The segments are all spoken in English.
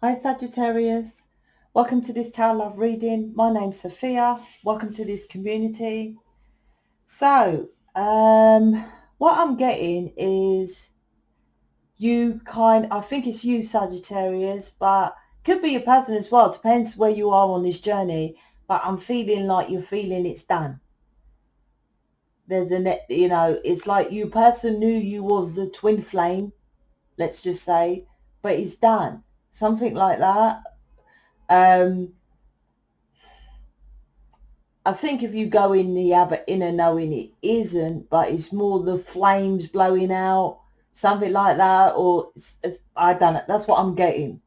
Hi Sagittarius, welcome to this Tower Love reading. My name's Sophia. Welcome to this community. So, what I'm getting is I think it's you Sagittarius, but could be your person as well. Depends where you are on this journey. But I'm feeling like you're feeling it's done. It's like you person knew you was the twin flame, let's just say, but it's done. Something like that. Um, I think if you go in the other inner knowing it isn't, but it's more the flames blowing out, something like that, or I don't know. That's what I'm getting,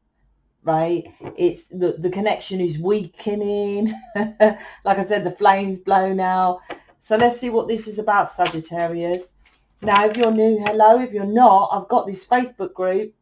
right? It's the connection is weakening. Like I said, the flames blown out. So let's see what this is about, Sagittarius. Now, if you're new, hello. If you're not, I've got this Facebook group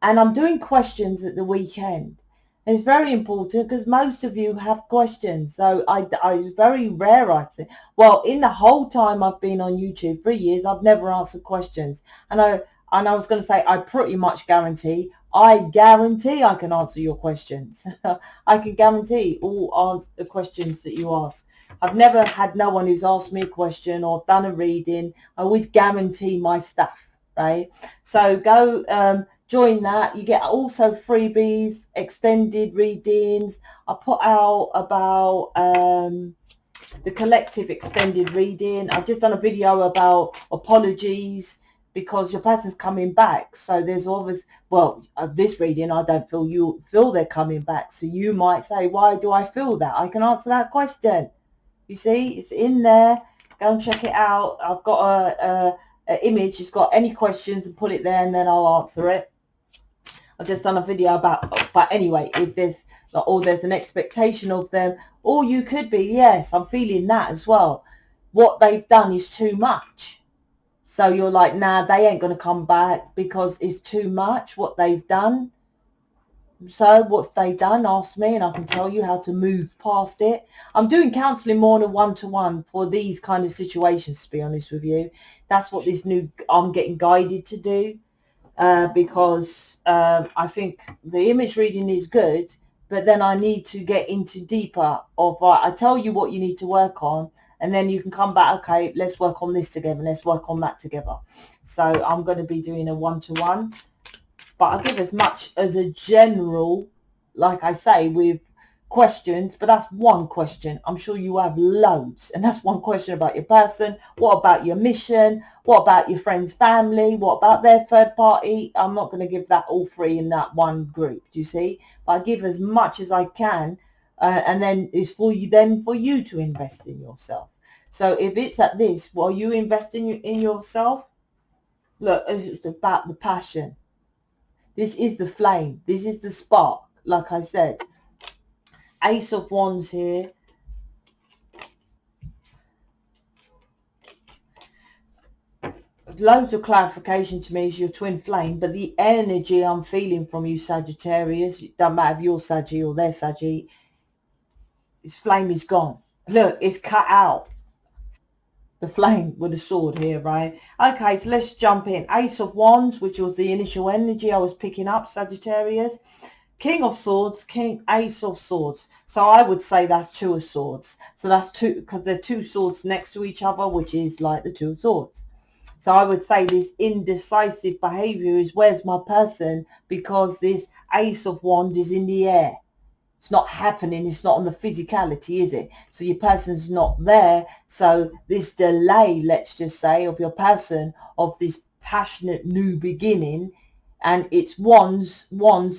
and I'm doing questions at the weekend. And it's very important because most of you have questions. So it's very rare, I think. Well, in the whole time I've been on YouTube, 3 years, I've never answered questions. And I was going to say, I pretty much guarantee I can answer your questions. I can guarantee all the questions that you ask. I've never had no one who's asked me a question or done a reading. I always guarantee my stuff, right? So go join that. You get also freebies, extended readings. I put out about the collective extended reading. I've just done a video about apologies because your person's coming back. So there's always, this reading, I don't feel you feel they're coming back. So you might say, why do I feel that? I can answer that question. You see, it's in there. Go and check it out. I've got a image. It's got any questions and put it there and then I'll answer it. I've just done a video about, but anyway, if there's an expectation of them, or you could be, yes, I'm feeling that as well. What they've done is too much. So you're like, nah, they ain't going to come back because it's too much what they've done. So what have they done? Ask me and I can tell you how to move past it. I'm doing counselling more than one-to-one for these kind of situations, to be honest with you. That's what I'm getting guided to do. Because I think the image reading is good, but then I need to get into deeper of I tell you what you need to work on, and then you can come back, okay, let's work on this together, let's work on that together. So I'm going to be doing a one-to-one, but I give as much as a general, like I say, with questions, but that's one question. I'm sure you have loads, and that's one question about your person. What about your mission? What about your friend's family? What about their third party? I'm not going to give that all free in that one group, do you see? But I give as much as I can, and then it's for you to invest in yourself. So if it's at this, while you invest in yourself, look, it's about the passion. This is the flame. This is the spark, like I said. Ace of Wands here. Loads of clarification to me is your twin flame, but the energy I'm feeling from you, Sagittarius, it doesn't matter if you're Saggy or they're Saggy, this flame is gone. Look, it's cut out. The flame with a sword here, right? Okay, so let's jump in. Ace of Wands, which was the initial energy I was picking up, Sagittarius. King of Swords, Ace of Swords. So I would say that's Two of Swords. So that's two, because they're two swords next to each other, which is like the Two of Swords. So I would say this indecisive behavior is where's my person, because this Ace of Wands is in the air. It's not happening. It's not on the physicality, is it? So your person's not there. So this delay, let's just say, of your person, of this passionate new beginning, and it's wands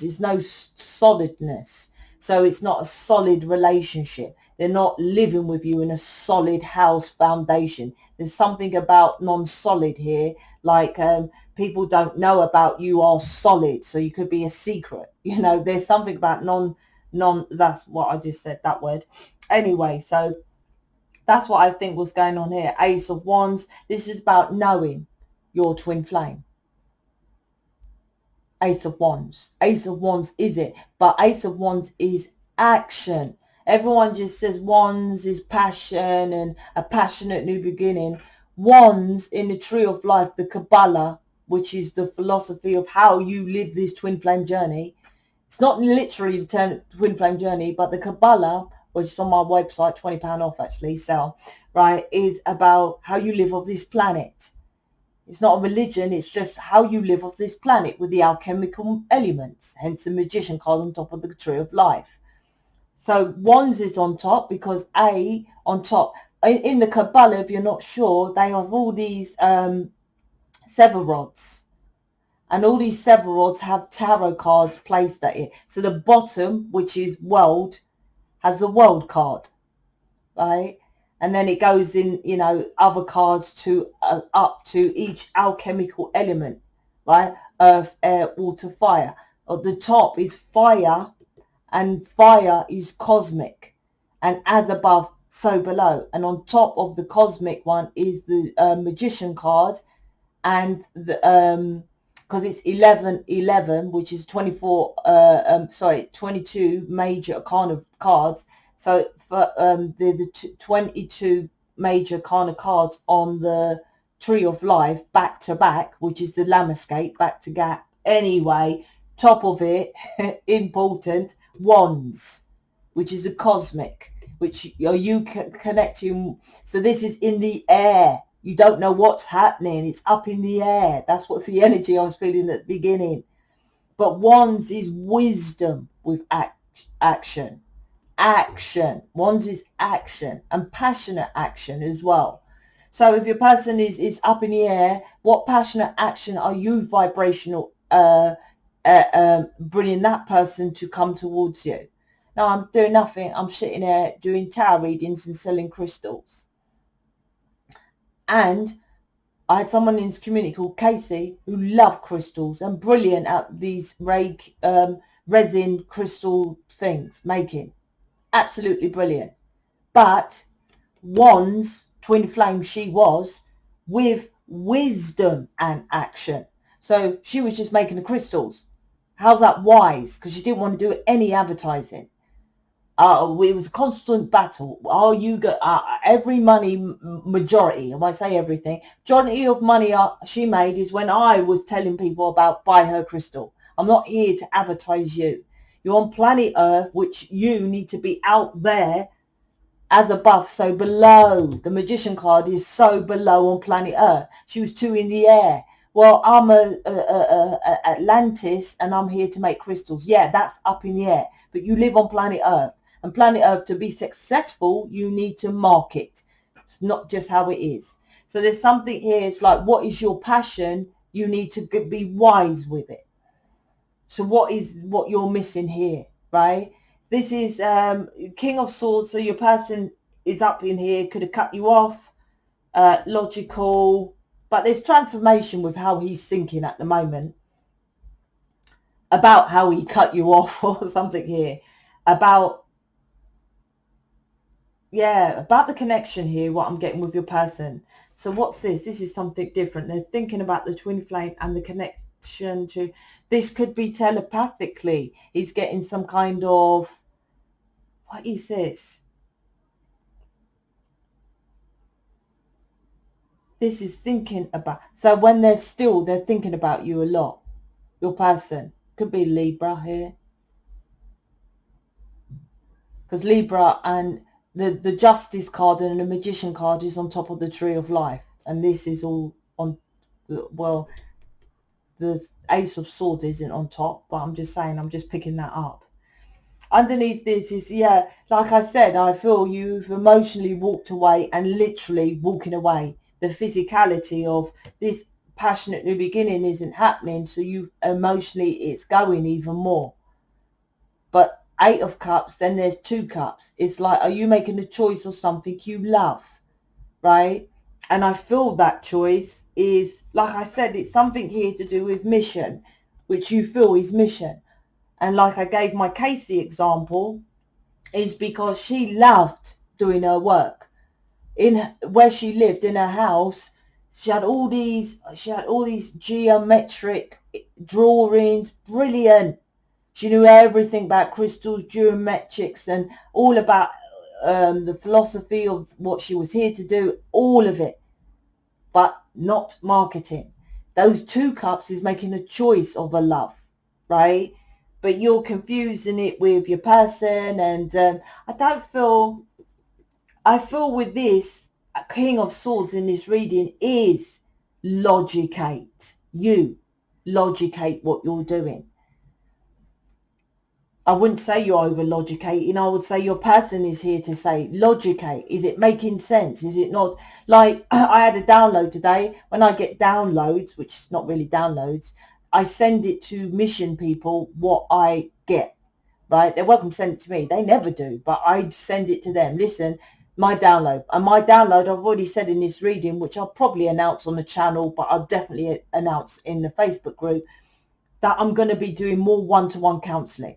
is no solidness. So it's not a solid relationship. They're not living with you in a solid house foundation. There's something about non-solid here, like people don't know about you are solid, so you could be a secret. There's something about that's what I just said, that word. Anyway, so that's what I think was going on here. Ace of Wands. This is about knowing your twin flame. Ace of Wands. Ace of Wands is it, but Ace of Wands is action. Everyone just says Wands is passion and a passionate new beginning. Wands in the tree of life, the Kabbalah, which is the philosophy of how you live this twin flame journey, It's not literally the twin flame journey, but the Kabbalah, which is on my website, £20 off actually, sell, right, is about how you live on this planet. It's not a religion, it's just how you live on this planet with the alchemical elements, hence the magician card on top of the tree of life. So wands is on top because on top, in the Kabbalah, if you're not sure, they have all these sever rods. And all these sever rods have tarot cards placed at it. So the bottom, which is world, has the world card, right? And then it goes in, you know, other cards to up to each alchemical element, right? Earth, air, water, fire. At the top is fire, and fire is cosmic. And as above, so below. And on top of the cosmic one is the magician card, and the because it's 11, which is 22 major kind of cards. So for the 22 major kind of cards on the tree of life back to back, which is the Lamescape, back to gap. Anyway, top of it, important, wands, which is a cosmic, which are you connecting. So this is in the air. You don't know what's happening. It's up in the air. That's what's the energy I was feeling at the beginning. But wands is wisdom with action. Action. Wands is action and passionate action as well. So if your person is up in the air, what passionate action are you vibrational bringing that person to come towards you? Now I'm doing nothing. I'm sitting there doing tarot readings and selling crystals. And I had someone in this community called Casey who loved crystals and brilliant at these resin crystal things making. Absolutely brilliant. But wands, twin flame she was, with wisdom and action. So she was just making the crystals. How's that wise? Because she didn't want to do any advertising. It was a constant battle. Every money, majority, I won't say everything, majority of money she made is when I was telling people about buy her crystal. I'm not here to advertise you. You're on planet Earth, which you need to be out there as above, so below. The magician card is so below on planet Earth. She was too in the air. Well, I'm a Atlantis and I'm here to make crystals. Yeah, that's up in the air. But you live on planet Earth. And planet Earth, to be successful, you need to market. It's not just how it is. So there's something here. It's like, what is your passion? You need to be wise with it. So what you're missing here, right? This is King of Swords. So your person is up in here, could have cut you off. Logical. But there's transformation with how he's thinking at the moment. About how he cut you off or something here. About the connection here, what I'm getting with your person. So what's this? This is something different. They're thinking about the twin flame and the connection to, this could be telepathically. He's getting some kind of, what is this? This is thinking about, so when they're thinking about you a lot. Your person. Could be Libra here. Because Libra and the Justice card and the Magician card is on top of the Tree of Life. And this is all on, well, the Ace of Swords isn't on top. But I'm just saying, I'm just picking that up. Underneath this is, like I said, I feel you've emotionally walked away and literally walking away. The physicality of this passionate new beginning isn't happening. So you emotionally, it's going even more. But 8 of Cups, then there's 2 Cups. It's like, are you making a choice of something you love, right? And I feel that choice is, like I said, it's something here to do with mission, which you feel is mission. And like I gave my Casey example, is because she loved doing her work. In where she lived, in her house, she had all these geometric drawings, brilliant. She knew everything about crystals, geometrics, and all about the philosophy of what she was here to do, all of it, but not marketing. Those 2 Cups is making a choice of a love, right? but you're confusing it with your person. And I feel with this King of Swords in this reading is logicate. You logicate what you're doing. I wouldn't say you're over logicating. I would say your person is here to say logicate. Is it making sense? Is it not? Like I had a download today. When I get downloads, which is not really downloads, I send it to mission people what I get, right? They're welcome to send it to me. They never do, but I send it to them. Listen, my download. And my download, I've already said in this reading, which I'll probably announce on the channel, but I'll definitely announce in the Facebook group, that I'm going to be doing more one-to-one counselling.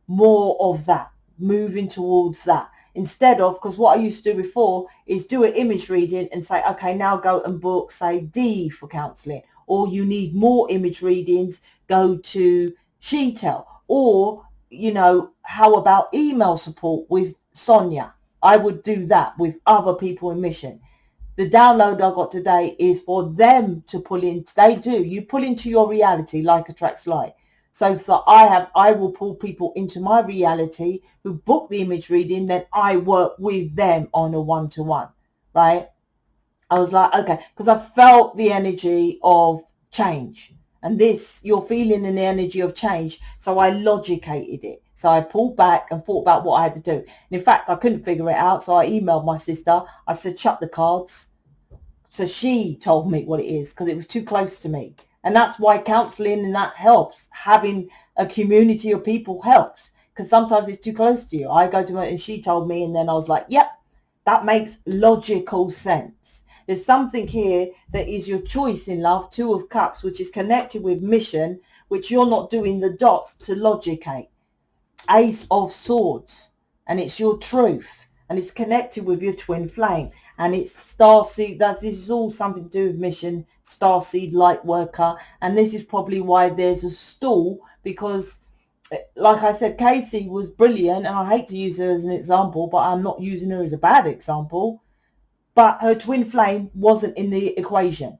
More of that, moving towards that, instead of, because what I used to do before is do an image reading and say, okay, now go and book, say, D for counselling, or you need more image readings, go to Sheetel, or, you know, how about email support with Sonia? I would do that with other people in mission. The download I got today is for them to pull in. You pull into your reality, like attracts like. So I will pull people into my reality who book the image reading, then I work with them on a one-to-one, right? I was like, okay, because I felt the energy of change. And this, you're feeling in the energy of change. So I logicated it. So I pulled back and thought about what I had to do. And in fact, I couldn't figure it out. So I emailed my sister. I said, chuck the cards. So she told me what it is because it was too close to me. And that's why counseling and that helps. Having a community of people helps, because sometimes it's too close to you. I go to her and she told me, and then I was like, yep, that makes logical sense. There's something here that is your choice in love, Two of Cups, which is connected with mission, which you're not doing the dots to logicate. Ace of Swords, and it's your truth, and it's connected with your twin flame, and it's starseed. This is all something to do with mission, starseed, light worker. And this is probably why there's a stall, because like I said, Casey was brilliant, and I hate to use her as an example, but I'm not using her as a bad example, but her twin flame wasn't in the equation.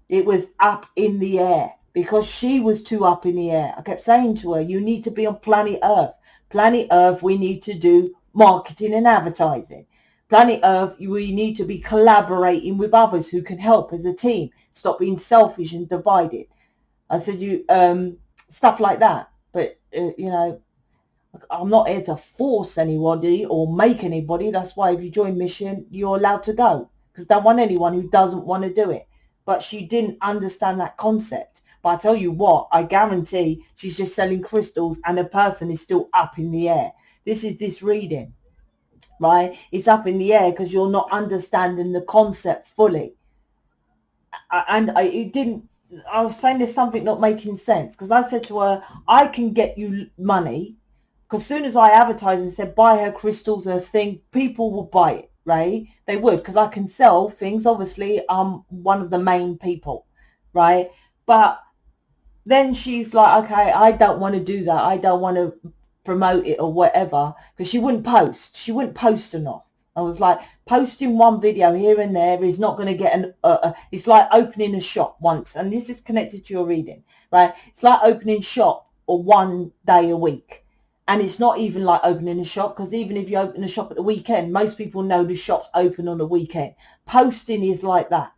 It was up in the air, because she was too up in the air. I kept saying to her, you need to be on planet Earth. Planet Earth, we need to do marketing and advertising. Planet Earth, we need to be collaborating with others who can help as a team. Stop being selfish and divided. I said, stuff like that. But, you know, I'm not here to force anybody or make anybody. That's why if you join mission, you're allowed to go, because I don't want anyone who doesn't want to do it. But she didn't understand that concept. But I tell you what, I guarantee she's just selling crystals and the person is still up in the air. This is this reading, right? It's up in the air because you're not understanding the concept fully. I was saying there's something not making sense, because I said to her, I can get you money, because as soon as I advertised and said buy her crystals, her thing, people will buy it, right? They would, because I can sell things. Obviously, I'm one of the main people, right? But then she's like, okay, I don't want to do that. I don't want to promote it or whatever, because she wouldn't post. She wouldn't post enough. I was like, posting one video here and there is not going to get it's like opening a shop once. And this is connected to your reading, right? It's like opening shop or one day a week. And it's not even like opening a shop, because even if you open a shop at the weekend, most people know the shop's open on the weekend. Posting is like that.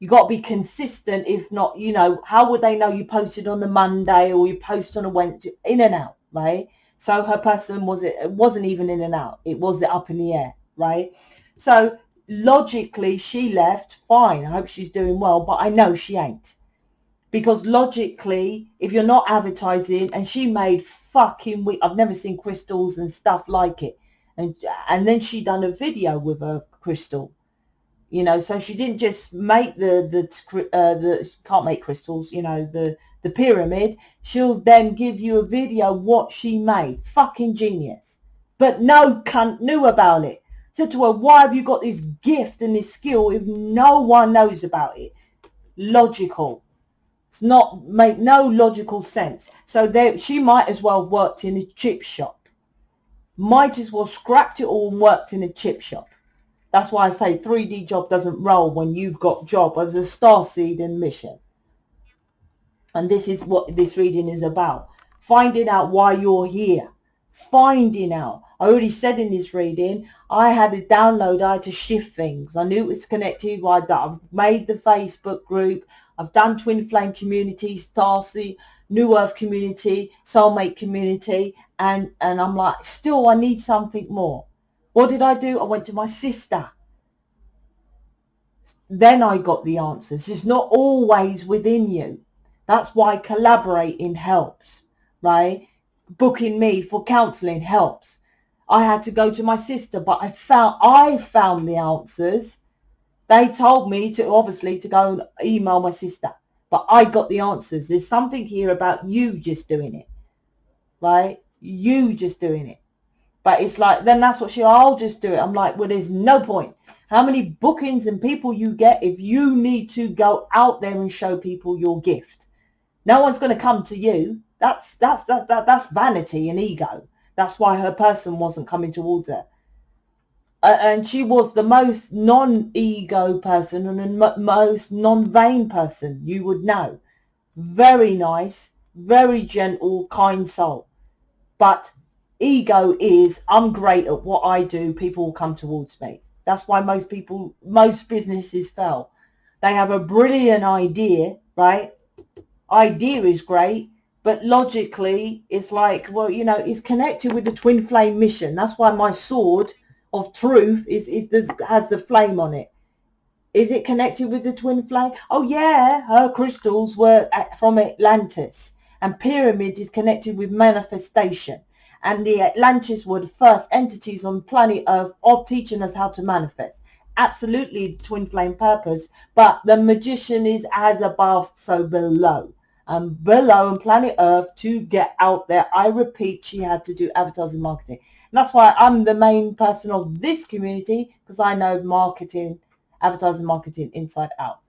You got to be consistent. If not, you know, how would they know you posted on the Monday or you post on a Wednesday? In and out, right? So her person wasn't even in and out. It was up in the air, right? So logically, she left. Fine. I hope she's doing well, but I know she ain't. Because logically, if you're not advertising, and she made fucking I've never seen crystals and stuff like it. And then she done a video with her crystal. You know, so she didn't just make the can't make crystals, you know, the pyramid. She'll then give you a video what she made. Fucking genius. But no cunt knew about it. Said to her, why have you got this gift and this skill if no one knows about it? Logical. It's not make no logical sense. So she might as well have worked in a chip shop. Might as well scrapped it all and worked in a chip shop. That's why I say 3D job doesn't roll when you've got job as a starseed in mission. And this is what this reading is about. finding out why you're here, finding out. I already said in this reading, I had a download, I had to shift things. I knew it was connected. I've made the Facebook group, I've done Twin Flame community, Starseed, New Earth community, Soulmate community, and I'm like, still I need something more. What did I do? I went to my sister. Then I got the answers. It's not always within you. That's why collaborating helps, right? Booking me for counseling helps. I had to go to my sister, but I found the answers. They told me to obviously to go and email my sister, but I got the answers. There's something here about you just doing it, right? You just doing it. But it's like, then that's what I'll just do it. I'm like, well, there's no point. How many bookings and people you get if you need to go out there and show people your gift? No one's going to come to you. That's vanity and ego. That's why her person wasn't coming towards her. And she was the most non-ego person and the most non-vain person you would know. Very nice, very gentle, kind soul. But ego is, I'm great at what I do, people will come towards me. That's why most businesses fail. They have a brilliant idea, right? Idea is great, but logically it's like, well, you know, it's connected with the twin flame mission. That's why my sword of truth has the flame on it. Is it connected with the twin flame? Oh yeah, her crystals were from Atlantis, and pyramid is connected with manifestation. And the Atlantis were the first entities on planet Earth of teaching us how to manifest. Absolutely twin flame purpose, but the magician is as above, so below. And below on planet Earth to get out there, I repeat, she had to do advertising marketing. And that's why I'm the main person of this community, because I know marketing, advertising marketing inside out.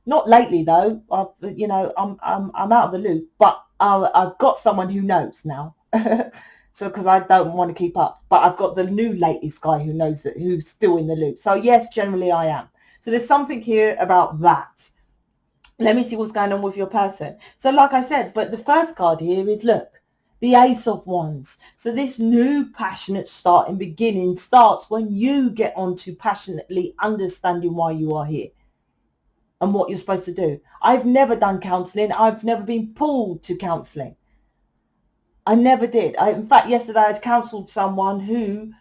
Not lately though, I'm out of the loop, but I've got someone who knows now. So because I don't want to keep up, but I've got the new latest guy who knows it, who's still in the loop. So yes, generally I am. So there's something here about that. Let me see what's going on with your person. So like I said, but the first card here is, look, the Ace of Wands. So this new passionate start and beginning starts when you get on to passionately understanding why you are here and what you're supposed to do. I've never done counselling. I've never been pulled to counselling. I never did. In fact, yesterday I counselled someone who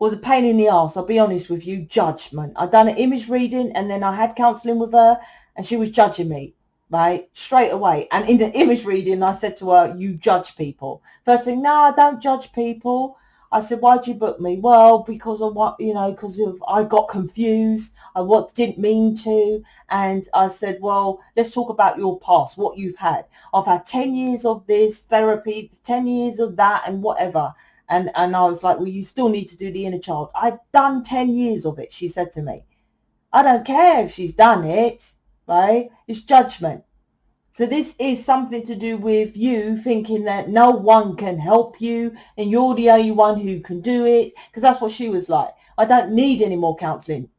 was a pain in the arse. I'll be honest with you, judgment. I'd done an image reading and then I had counselling with her and she was judging me, right, straight away. And in the image reading, I said to her, you judge people. First thing, no, I don't judge people. I said, why'd you book me? Well, because of what, because of I got confused. I didn't mean to. And I said, well, let's talk about your past, what you've had. I've had 10 years of this therapy, 10 years of that and whatever. And I was like, well, you still need to do the inner child. I've done 10 years of it, she said to me. I don't care if she's done it, right? It's judgment. So this is something to do with you thinking that no one can help you and you're the only one who can do it. Because that's what she was like. I don't need any more counselling.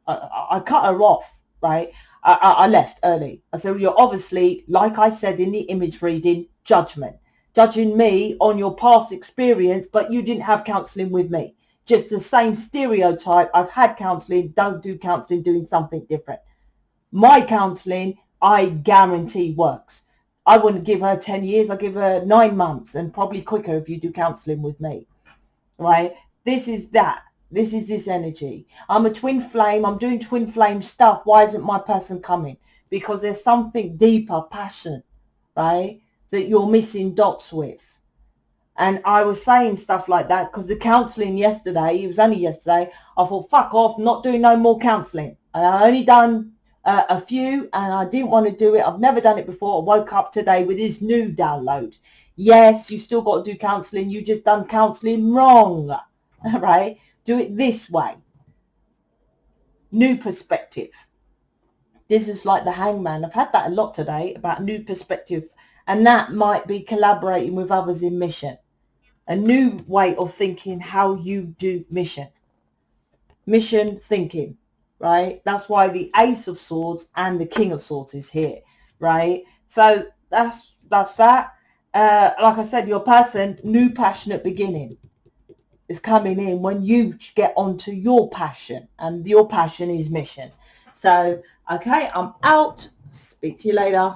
I cut her off, right? I left early. I said, well, you're obviously, like I said in the image reading, judgment. Judging me on your past experience, but you didn't have counselling with me. Just the same stereotype. I've had counselling, don't do counselling, doing something different. My counselling, I guarantee works. I wouldn't give her 10 years. I'll give her 9 months and probably quicker if you do counselling with me, right? This is that. This is this energy. I'm a twin flame. I'm doing twin flame stuff. Why isn't my person coming? Because there's something deeper, passion, right, that you're missing dots with. And I was saying stuff like that because the counselling yesterday, it was only yesterday, I thought, fuck off, not doing no more counselling. And I only done a few and I didn't want to do it. I've never done it before. I woke up today with this new download. Yes, you still got to do counselling. You just done counselling wrong, right? Do it this way. New perspective. This is like the hangman. I've had that a lot today about new perspective. And that might be collaborating with others in mission. A new way of thinking how you do mission. Mission thinking. Right? That's why the Ace of Swords and the King of Swords is here, right? So that's that. like I said, your person, new passionate beginning is coming in when you get onto your passion, and your passion is mission. So, okay, I'm out. Speak to you later.